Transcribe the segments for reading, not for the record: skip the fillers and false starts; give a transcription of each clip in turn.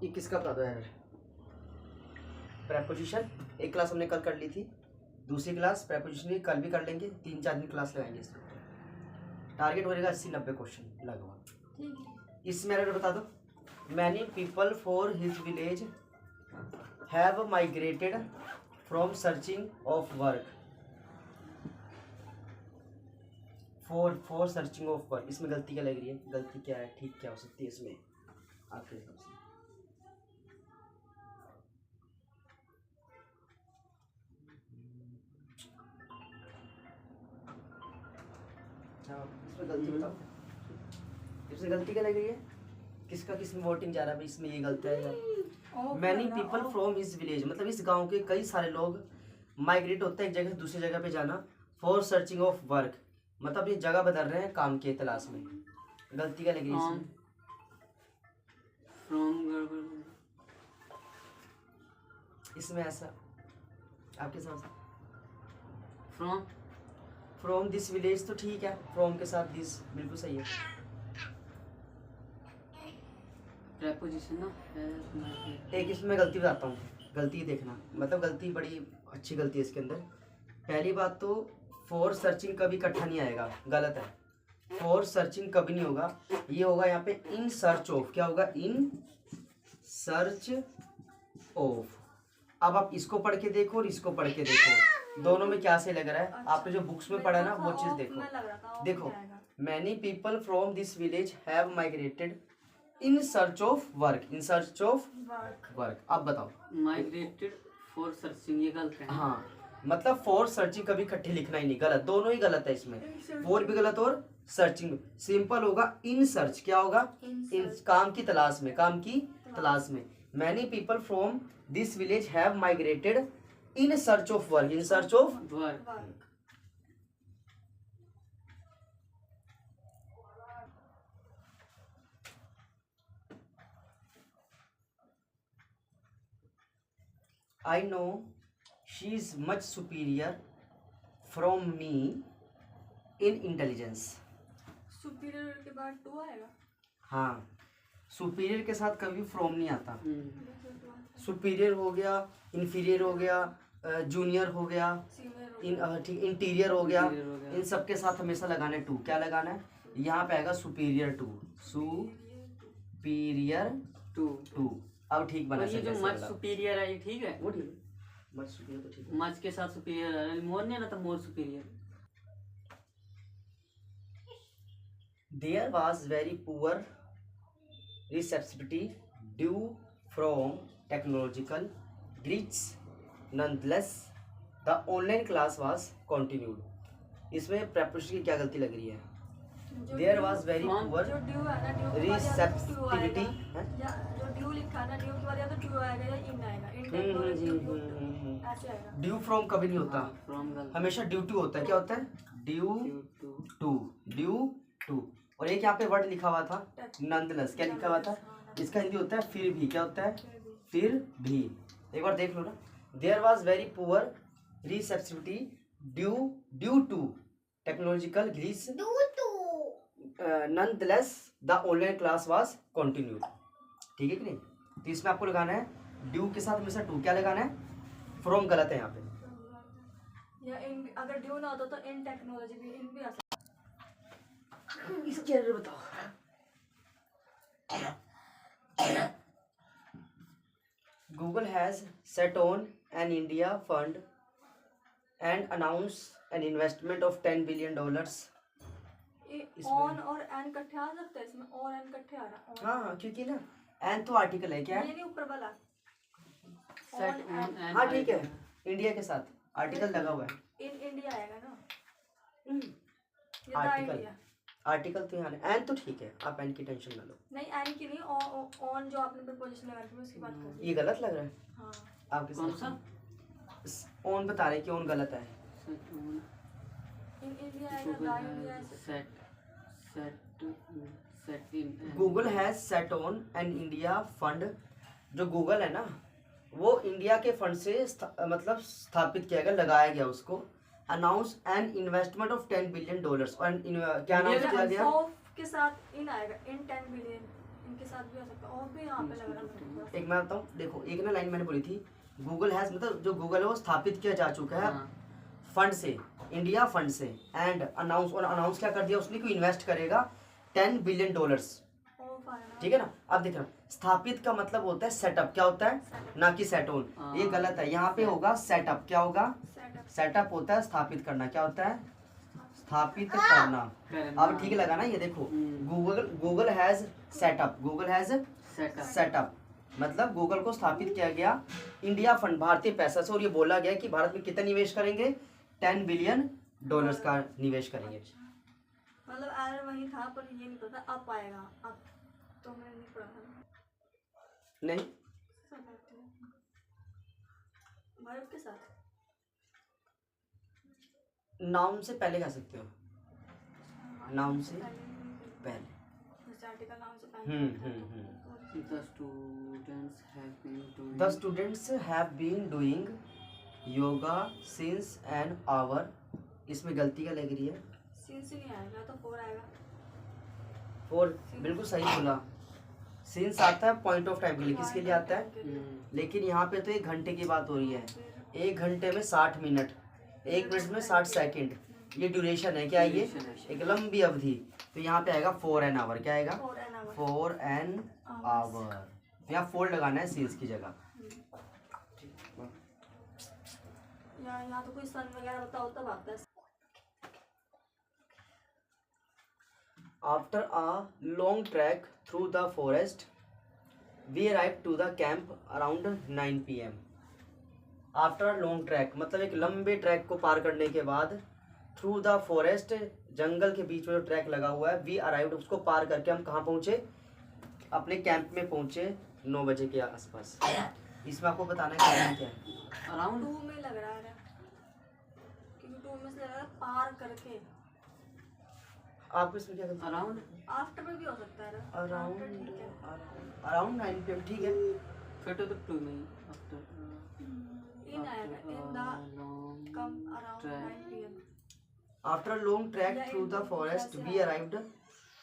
ये किसका बता दो यार। प्रेपोजिशन एक क्लास हमने कल कर ली थी, दूसरी क्लास प्रेपोजिशन की कल भी कर लेंगे, 3-4 दिन क्लास लगाएंगे इसमें। टारगेट हो जाएगा 80-90 क्वेश्चन लगभग। इसमें अगर बता दो, many people for his village have migrated from searching of work. For searching of work, इसमें गलती क्या लग रही है, गलती क्या है, ठीक क्या हो सकती है इसमें आपके हिसाब से? इसमें गलती बताओ, इसमें गलती क्या लग रही है, किसमें वोटिंग जा रहा है भाई, इसमें ये गलत है यार। Many people from his village, मतलब इस गांव के कई सारे लोग माइग्रेट होते हैं एक जगह से दूसरी जगह पे जाना। फॉर सर्चिंग ऑफ वर्क, मतलब ये जगह बदल रहे हैं काम की तलाश में। गलती क्या लग रही है इसमें? इसमें ऐसा आपके साथ फ्रॉम दिस विलेज तो ठीक है, फ्रॉम के साथ दिस बिल्कुल सही है। प्रेपोजिशन ना एक इसमें गलती बताता हूँ, गलती देखना, मतलब गलती बड़ी अच्छी गलती है इसके अंदर। पहली बात तो फॉर सर्चिंग कभी इकट्ठा नहीं आएगा, गलत है। फॉर सर्चिंग कभी नहीं होगा, ये होगा यहाँ पे इन सर्च ऑफ। क्या होगा? In search of. अब आप इसको पढ़ के देखो और इसको पढ़ के देखो, दोनों में क्या से लग रहा है। आपने जो बुक्स में पढ़ा ना वो चीज देखो। देखो, many people from this village have migrated in search of work, in search of work. अब बताओ, माइग्रेटेड फॉर सर्चिंग, ये गलत है। हाँ, मतलब फॉर सर्चिंग कभी इकट्ठे लिखना ही नहीं, गलत, दोनों ही गलत है इसमें। फॉर भी गलत और सर्चिंग। सिंपल होगा इन सर्च। क्या होगा? इन काम की तलाश में, काम की तलाश में। Many people from this village have migrated in search of work, in search of work. I know she is much superior from me in intelligence. Superior के बाद टू आएगा। हाँ, सुपीरियर के साथ कभी फ्रॉम नहीं आता। सुपीरियर हो गया, इन्फीरियर हो गया, जूनियर हो गया, ठीक, इंटीरियर हो गया, इन सब के साथ हमेशा लगाना है टू। क्या लगाना है? यहाँ पे आएगा सुपीरियर टू, सुपीरियर टू। अब ठीक बना। ये जो मच सुपीरियर है ये ठीक है, वो ठीक है, मच सुपीरियर तो ठीक है। मच के साथ सुपीरियर है, मोर नहीं ना तो मोर superior. There was very poor receptivity due from technological glitches. Nonetheless, the online class was continued. इसमें preposition की क्या गलती लग रही है? There was very poor receptivity. जो ड्यू लिखा है ना, ड्यू के बाद या तो ड्यू आएगा या इन आएगा। इन टेक्नोलॉजी ऐसे आएगा। ड्यू फ्रॉम कभी नहीं होता, फ्रॉम गलत, हमेशा ड्यू टू होता है। क्या होता है? Due to. और एक यहाँ पे वर्ड लिखा हुआ था नॉनदलेस। क्या लिखा हुआ था? इसका हिंदी होता है फिर भी। क्या होता है? फिर भी। एक बार देख लो ना। There was very poor receptivity due to technological glitch, nonetheless the online class was continued. ठीक है कि नहीं? तो इसमें आपको लगाना है ड्यू के साथ हमेशा टू। क्या लगाना है? फ्रॉम गलत है यहाँ पे। या इन, अगर ड्यू ना होता तो इन टेक्नोलॉजी भी इन भी आ सकता। इसके अंदर बताओ। Google has set on an India fund and announced an investment of $10 billion. On और एन इकट्ठे आ सकता है इसमें, और एन इकट्ठे आ रहा। हाँ, क्योंकि ना एन तो आर्टिकल है। क्या है? ये नहीं ऊपर वाला सेट ऑन एंड। हाँ ठीक है, इंडिया के साथ आर्टिकल लगा हुआ है। इन इंडिया आएगा ना, ये आर्टिकल, इंडिया। आर्टिकल तो यहाँ एन तो ठीक है, आप एन की टेंशन ना लो। नहीं, एन की नहीं, ऑन जो आपने प्रपोजिशन लगा रखी है उसकी बात कर रही ये गलत लग रहा है हूं। हाँ, आपके कौन सा? ऑन बता रहे कि ऑन गलत है। सेट ऑन, इन इंडिया आएगा, दा इंडिया आएगा। Set in. Google has set on an India fund. जो गूगल है ना, वो इंडिया के फंड से मतलब स्थापित किया गया, लगाया गया उसको। Announce an investment of $10 billion. और क्या अनाउंस किया गया? ऑफ के साथ इन आएगा, इन 10 बिलियन, इनके साथ भी आ सकता है। ऑफ भी यहाँ पे लग रहा है। एक मैं बताऊँ, देखो एक ना लाइन मैंने बोली थी, गूगल हैज मतलब जो गूगल है वो स्थापित किया जा चुका है हाँ, फंड से, इंडिया फंड से, एंड अनाउंस क्या कर दिया उसने कि इन्वेस्ट करेगा $10 बिलियन। ओ फाइनल। ठीक है ना। अब देखना, स्थापित का मतलब होता है सेटअप, क्या होता है, ना कि सेट ऑन, ये हाँ। गलत है। यहाँ पे होगा सेटअप, क्या होगा, सेटअप। सेटअप होता है स्थापित करना, क्या होता है, स्थापित करना। करना। अब ठीक लगा ना, ये देखो हम्म। Google has setup, Google has setup. Setup मतलब गूगल को स्थापित किया गया इंडिया फंड, भारतीय पैसा से, और ये बोला गया कि भारत में कितना निवेश करेंगे, $10 बिलियन का निवेश करेंगे। मतलब एरर वही था, पर ये नहीं पता अब आएगा। अब तो मैंने नहीं पढ़ा था। नहीं, वर्ब के साथ नाउन से पहले कह सकते हो, नाउन से पहले। जैसे आर्टिकल नाउन से पहले। The students have been doing The students have been doing yoga since an hour। इसमें गलती क्या लग रही है, सिंस नहीं आएगा तो 4 आएगा। और बिल्कुल सही बोला, सिंस आता है पॉइंट ऑफ टाइम के लिए, किसके लिए आता है, लेकिन यहाँ पे तो 1 घंटे की बात हो रही है। 1 घंटे में 60 मिनट, 1 मिनट में 60 सेकंड, ये ड्यूरेशन है, क्या है ये, एक लंबी अवधि। तो यहाँ पे आएगा 4 एन आवर, क्या आएगा, 4 एन आवर। 4 an hour. यहाँ 4 लगाना है सिंस की जगह। यार यहाँ तो कोई सन वगैरह बताओ तब आता है। After a long trek through the forest, we arrived to the camp around 9 PM। After a long trek मतलब एक लंबे ट्रैक को पार करने के बाद, through the forest जंगल के बीच में जो ट्रैक लगा हुआ है, we arrived उसको पार करके हम कहाँ पहुँचे, अपने कैंप में पहुँचे 9 बजे के आसपास। इसमें आपको बताना है कारण क्या है। अराउंड 2 में लग रहा है, क्योंकि 2 में से लग रहा है पार करके। आपको इसमें क्या करना, अराउंड आफ्टर में भी हो सकता है ना। अराउंड After ठीक है। अराउंड 9 PM, ठीक है। फिर तो 2 में आफ्टर इन आएगा, in the come around 9 PM। After a long trek या through the into forest, जैसे we है। arrived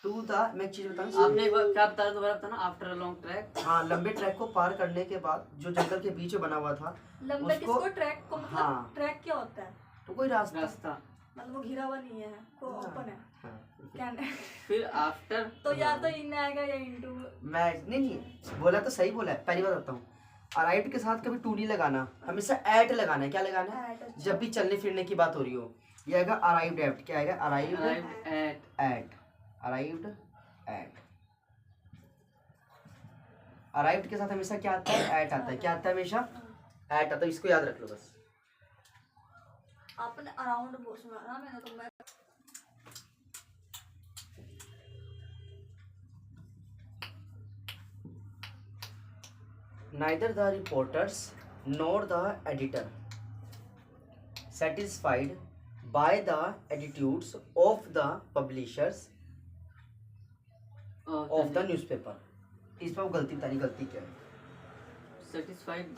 to the, मैं एक चीज बताऊँ, आपने एक बार क्या बताया, दोबारा बताना। आफ्टर अ लॉन्ग ट्रैक, हाँ, लंबे ट्रैक को पार करने के बाद जो जंगल के बीच में बना हुआ था, लंबे उसको- किसको ट्रैक को मतलब हाँ। ट्रैक क्या होता है, तो कोई रास्ता, रास्ता। मतलब वो घिरा हुआ नहीं है, वो ओपन है। हाँ। क्या फिर आफ्टर तो या तो इन आएगा या इनटू। मैं नहीं बोला तो सही बोला है। पहली बात बताता हूँ, अराइव्ड के साथ कभी टू नहीं लगाना, हमेशा एट लगाना है। क्या लगाना है, At, अच्छा। जब भी चलने फिरने की बात हो रही हो। ये आएगा अराइव्ड एट, क्या आएगा, arrived arrived at, at, arrived at. Arrived के साथ हमेशा क्या आता है, एट आता है। क्या आता है, हमेशा एट आता है। इसको याद रख लो बस। आपने अराउंड वो सुना ना, मैंने तो मैं Neither the reporters nor the editor satisfied by the attitudes of the publishers of the newspaper। इसमें वो गलती बतानी, गलती क्या है। Satisfied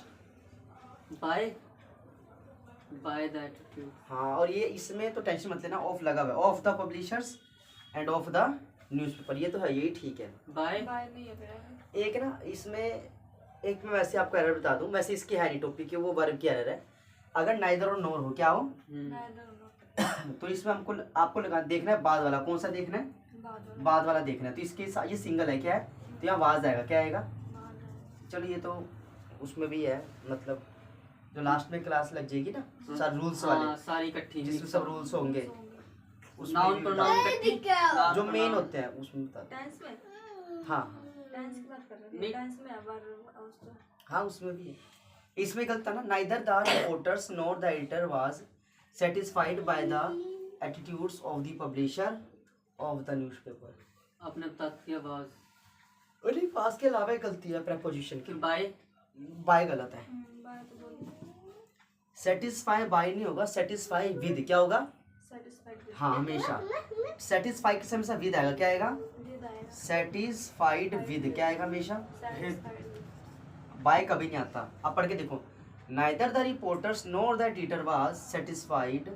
by the attitude. हाँ, और ये इसमें तो टेंशन मत लेना, ऑफ लगा हुआ है, of the publishers end of the newspaper, ये तो है, यही ठीक है। बाय बाय नहीं है फिर। एक ना इसमें एक मैं वैसे आपको एरर बता दूं, वैसे इसकी है नहीं टॉपिक की, वो वर्ब की एरर है। अगर नाइदर और नोर हो, क्या हो, तो इसमें हमको आपको लगा देखना है बाद वाला, कौन सा देखना है, बाद वाला देखना है। तो इसके ये सिंगल है, क्या है, तो यहाँ वाज आएगा, क्या आएगा, चलो ये तो उसमें भी है, मतलब जो लास्ट में क्लास लग जाएगी ना, सारे रूल्स वाले, सारी इकट्ठी जिसमें सब रूल्स होंगे, उसमें नाउन भी प्रोनाउन इकट्ठी जो मेन होते हैं उसमें बता दो। टेंस में, हाँ टेंस की बात कर रहे हैं, नहीं। टेंस में है वर्ब उसको। हाँ, उसमें भी है। इसमें गलत था ना, neither the reporters nor the editor was satisfied by the attitudes of the publisher of the newspaper. आपने बता दिया बाज। अरे पास के अलावा एक गलती है प्रेपोजिशन की, फिर बाय बाय गलत है। बाय तो बोल सेटिस्फाई बाय नहीं होगा, सेटिस्फाई विद, क्या होगा, सेटिस्फाइड। हाँ हमेशा सेटिस्फाई के हमेशा विद आएगा, क्या आएगा, विद आएगा। सेटिस्फाइड विद, क्या आएगा हमेशा, सेटिस्फाइड। बाय कभी नहीं आता। आप पढ़ के देखो, neither the reporters nor the editor was satisfied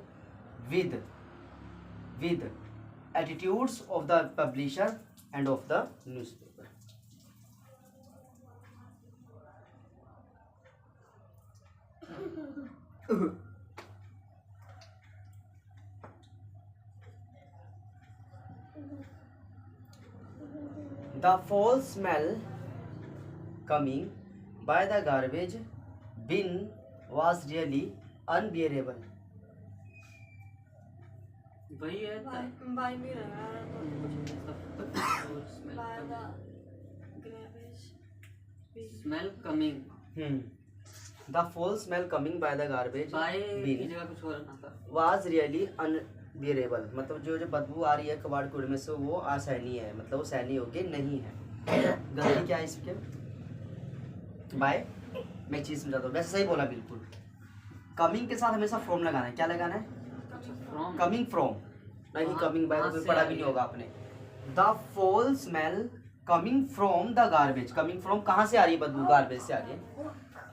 with attitudes of the publisher end of the newspaper. The foul smell coming by the garbage bin was really unbearable. वही है बाय भी लग रहा है by the garbage smell coming The foul smell coming by the garbage बाय की bin जगह कुछ और ना था। was really unbearable. मतलब जो जो बदबू आ रही है कबाड़ कूड़े में से वो असहनीय है, मतलब वो सहनीय योग्य नहीं है। गलती क्या है इसके? बाय मैं एक चीज समझाता हूँ, वैसे सही बोला बिल्कुल। कमिंग के साथ हमेशा फ्रॉम लगाना है। क्या लगाना है? फ्रॉम कमिंग फ्रॉम, नहीं हाँ, कमिंग बाय हाँ तो से पढ़ा आ भी रही नहीं है। होगा आपने। द फोल smell coming from the garbage, coming from कहाँ से आ रही है बदबू? गार्बेज से आ रही है।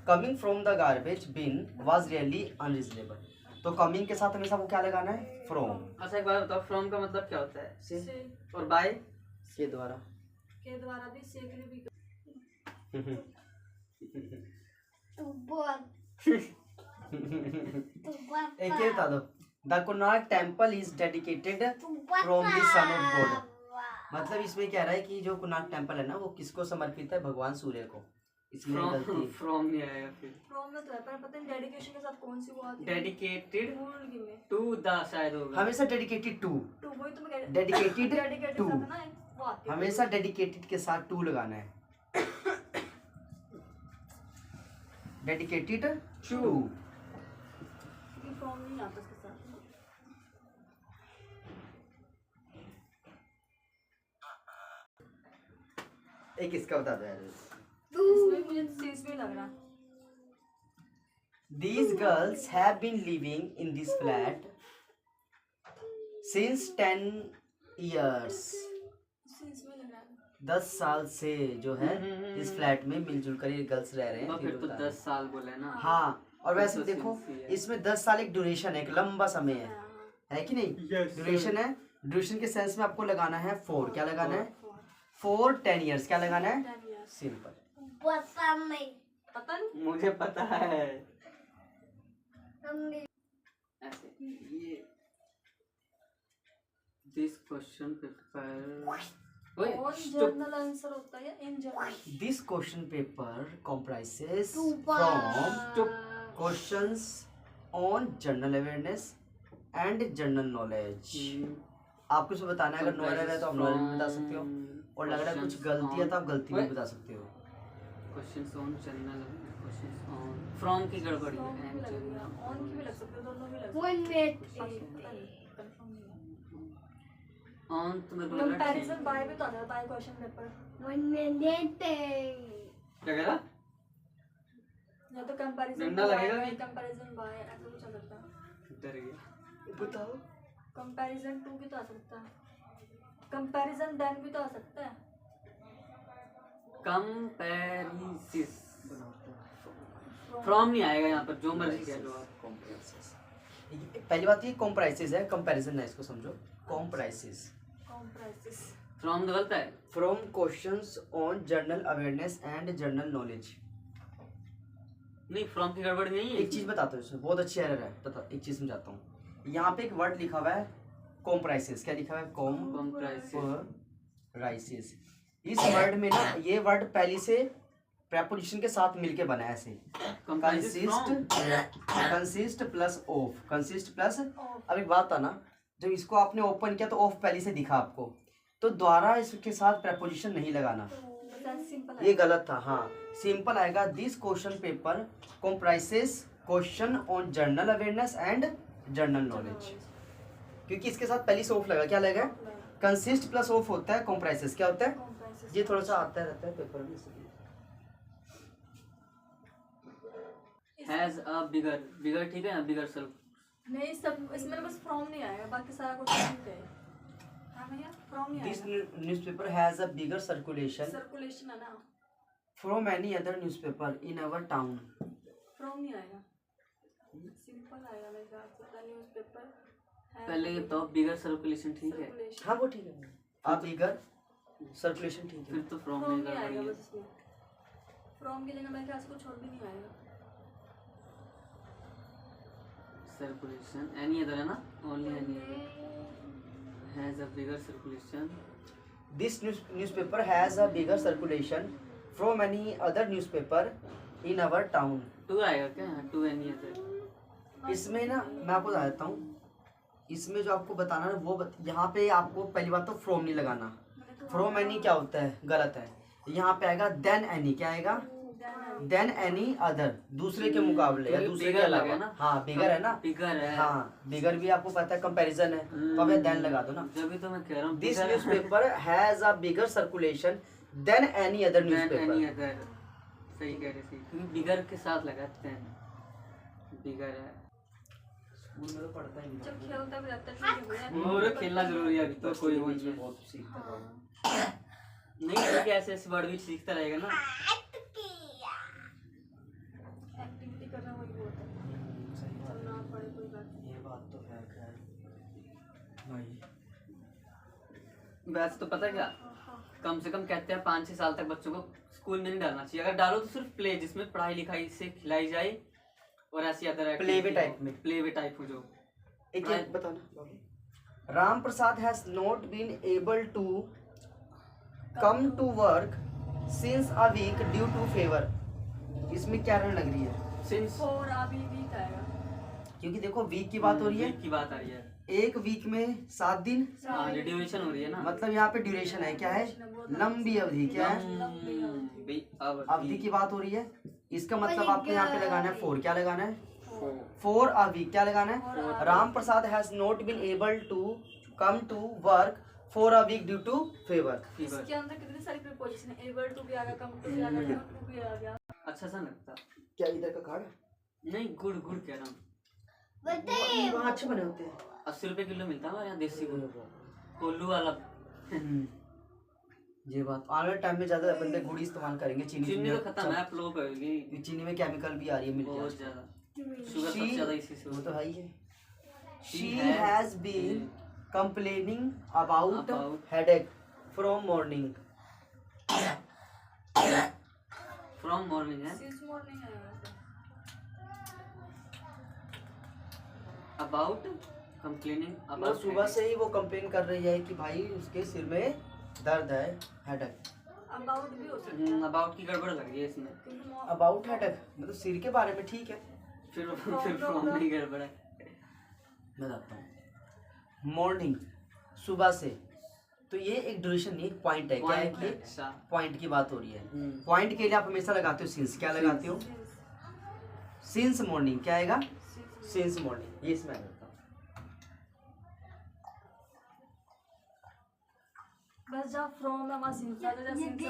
Coming from the garbage bin was really unreasonable. तो कमिंग के साथ हमेशा वो क्या लगाना है? फ्रॉम। अच्छा एक बात बताओ, फ्रॉम का मतलब क्या होता है? से से और बाय के द्वारा। के द्वारा भी से के लिए भी एक ये बता दो, the Konark temple is dedicated from the sun of god. मतलब इसमें कह रहा है कि जो कुनार टेम्पल है ना वो किसको समर्पित है? भगवान सूर्य को। इसमें गलती है। फ्रॉम नहीं आएगा फिर। फ्रॉम में तो है पर पता नहीं डेडिकेशन के साथ कौन सी वो आती है डेडिकेटेड भूल गई मैं टू द शायद होगा। हमेशा डेडिकेटेड टू, टू वही तो मैं कह रही डेडिकेटेड डेडिकेटेड टू, साथ है ना एक वो आती है हमेशा डेडिकेटेड के साथ टू लगाना है। Dedicated to. क्योंकि फ्रॉम नहीं आता उसके साथ एक इसका बता दो यार। इसमें मुझे सीस भी लग रहा These girls have been living in this flat since 10 years. सीस में लग रहा है 10 साल से जो है इस फ्लैट में मिलजुल कर ये गर्ल्स रह रहे हैं। फिर तो बता रहे हैं। 10 साल बोले ना। हाँ, और वैसे तो देखो सिंसी है। इसमें 10 साल एक ड्यूरेशन है, एक लंबा समय है कि नहीं? ड्यूरेशन है, ड्यूरेशन के सेंस में आपको लगाना है 4। क्या लगाना है? 4 10 years। क्या लगाना है? 10 years सिंपल। पता नहीं मुझे पता है। ऐसे ये this question paper on journal answer होता है या इन journal This question paper comprises from questions on general awareness and general knowledge. आपको इसमें बताना है, अगर नॉलेज है तो आप नॉलेज भी बता सकते हो, और लग रहा है कुछ गलती है तो आप गलती भी बता सकते हो। Questions on general, questions on from की गड़बड़ी फ्रॉम है भी लग रही है ऑन की भी लग सकती है दोनों भी लग सकती One है minute. पता नहीं कंफर्म नहीं है ऑन तो मेरे को लग रहा है कंपैरिजन बाय भी तो आता है by question paper One minute. क्या कह रहा? या तो कंपैरिजन डंडा लगेगा कि? कंपैरिजन बाय ऐसा कुछ आ सकता है डर गया। बताओ। कंपैरिजन टू भी तो आ सकता है कंपैरिजन देन भी तो आ सकता है कंपैरिसिस फ्रॉम नहीं आएगा यहाँ पर, जो मर्जी कह लो आप। पहली बात ये कॉम्प्राइसेस है, कंपैरिजन है, इसको समझो। कॉम्प्राइसेस कॉम्प्राइसिस फ्रॉम तो गलत है। From questions on general awareness and general knowledge. नहीं फ्रॉम की गड़बड़ी नहीं है। एक चीज बताता हूँ, इसमें बहुत अच्छी एरर है, बता एक चीज समझाता हूँ। यहाँ पे एक वर्ड लिखा हुआ है कॉम्प्राइसेस। क्या लिखा हुआ है? कॉम्प्राइसेस। इस वर्ड में ना ये वर्ड पहले से प्रेपोजिशन के साथ मिलके बना है ऐसे। Consist plus of, consist plus. अब एक बात था ना, जब इसको आपने ओपन किया तो ऑफ पहले से दिखा आपको, तो द्वारा इसके साथ प्रेपोजिशन नहीं लगाना, सिंपल ये गलत था। हाँ, सिंपल आएगा। This question paper comprises question on general awareness and general knowledge, क्योंकि इसके साथ पहले से ऑफ लगा। क्या लगा? कंसिस्ट प्लस ऑफ होता है कॉम्प्राइसेस। क्या होता है? ये थोड़ा सा आता रहता है पेपर में, इसलिए। हैज अ बिगर, बिगर ठीक है ना, बिगर सेल्फ। नहीं सब इसमें बस फ्रॉम नहीं आएगा, बाकी सारा कुछ ठीक है। हाँ भैया फ्रॉम नहीं दिस आएगा, newspaper has a bigger circulation circulation है ना, from any other newspaper in our town. From नहीं आएगा, सिंपल आएगा मेरे ख्याल से। द न्यूज़पेपर पहले ये तो बिगर सर्कुलेशन ठीक है, सर्कुलेशन हाँ वो ठीक है। आप बिगर सर्कुलेशन ठीक फिर है। तो फ्रॉम फ्रॉम में नहीं गड़बड़ी आएगा है। बस इसमें। फ्रॉम की जगह मेरे ख्याल से कुछ और भी नहीं आएगा। सर्कुलेशन एनी अदर है ना, only any has a bigger circulation. This newspaper has a bigger circulation from any other newspaper in our town. To आएगा क्या, टू एनी अदर। इसमें ना मैं आपको बता देता हूँ, इसमें जो आपको बताना है वो यहाँ पे आपको पहली बात तो फ्रॉम नहीं लगाना। फ्रॉम एनी क्या होता है, गलत है। यहाँ पे आएगा देन एनी, क्या आएगा, देन एनी अदर, दूसरे के मुकाबले या दूसरे के बिगर लगा अलावा। ना, हाँ बिगर है ना, बिगर है। हाँ बिगर भी आपको पता है कंपैरिजन है, तो अब देन लगा दो ना। जब तो मैं कह रहा हूँ this newspaper has a bigger circulation than any other any newspaper. Other, सही कह रहे, सही, क्योंकि बिगर के साथ लगाते हैं, बिगर है। स्कूल में तो पढ़ता ही जब नहीं। खेलता भी रहता है ठीक है। और खेलना जरूरी है अभी तो, कोई वो बीच नहीं में है। बहुत सीखता रहा। नहीं ठीक है, ऐसे ऐसे वर्ड भी सीखता रहेगा ना। एक्टिविटी करना वही बहुत है, सही बात चलना पड़े कोई बात है, ये बात तो है खैर भाई। वैसे तो पता है क्या, कम से कम कहते हैं 5-6 साल तक बच्चों को स्कूल में नहीं डालना चाहिए। अगर डालो तो सिर्फ प्ले, जिसमें पढ़ाई लिखाई से खिलाई जाए, और ऐसी अदर Play way type में। प्ले वे टाइप हो जो। एक एक बताना। Ram Prasad has not been able to come to work since a week due to fever. इसमें क्या रहने लग रही है, सिंस, और अभी वीक आएगा। क्योंकि देखो वीक की बात हो रही है, की बात आ रही है। एक वीक में 7 दिन, हाँ, ड्यूरेशन हो रही है ना। मतलब यहाँ पे ड्यूरेशन है, क्या है, लंबी अवधि, क्या है, अवधि की बात हो रही है। इसका मतलब आपको यहाँ पे लगाना है 4, क्या लगाना है, 4 अ वीक, क्या लगाना है, Ram Prasad has not been able to come to work for a week due to fever. इसके अंदर कितनी सारी प्रीपोजिशन है, एबल टू भी आ गया, कम टू भी आ गया, कम टू भी आ गया। अच्छा सा लगता। क्या इधर का कार्ड, नहीं, गुड़ गुड़ कह रहा हूँ। वहाँ अच्छे बने होते हैं। 80 रुपए किलो मिलता है हमारे यहाँ देसी गुड़, कोल्लू वाला। ये बात आने वाले टाइम में ज्यादा बंदे गुड़ ही इस्तेमाल करेंगे, चीनी तो खत्म है, फ्लो करेगी चीनी में केमिकल भी आ रही है, मिल बहुत जाए। ज्यादा। शुगर सबसे ज्यादा इसी से वो होता तो है ही है। She She has has been complaining about About- headache from morning. है। फ्रॉम मॉर्निंग है, सिंस मॉर्निंग आएगा। अबाउट कंप्लेनिंग मतलब अबाउट सुबह से ही वो कंप्लेन कर रही है कि भाई उसके सिर में दर्द है, हेडेक। अबाउट भी हो सकता है, अबाउट की गड़बड़ लग रही है इसमें। क्योंकि अबाउट हेडेक मतलब सिर के बारे में, ठीक है। फिर फ्रॉम नहीं गड़बड़ है। मैं बताता हूँ, मॉर्निंग सुबह से, तो ये एक ड्यूरेशन नहीं, पॉइंट है, क्या है कि अच्छा। पॉइंट की बात हो रही है। पॉइंट के लिए आप हमेशा लगाते हो सिंस, क्या लगाते हो, सिंस मॉर्निंग, क्या आएगा, सिंस मॉर्निंग, ये इसमें आएगा। बस जब फ्रॉम है वहाँ सिंस आ जाएगा, सिंस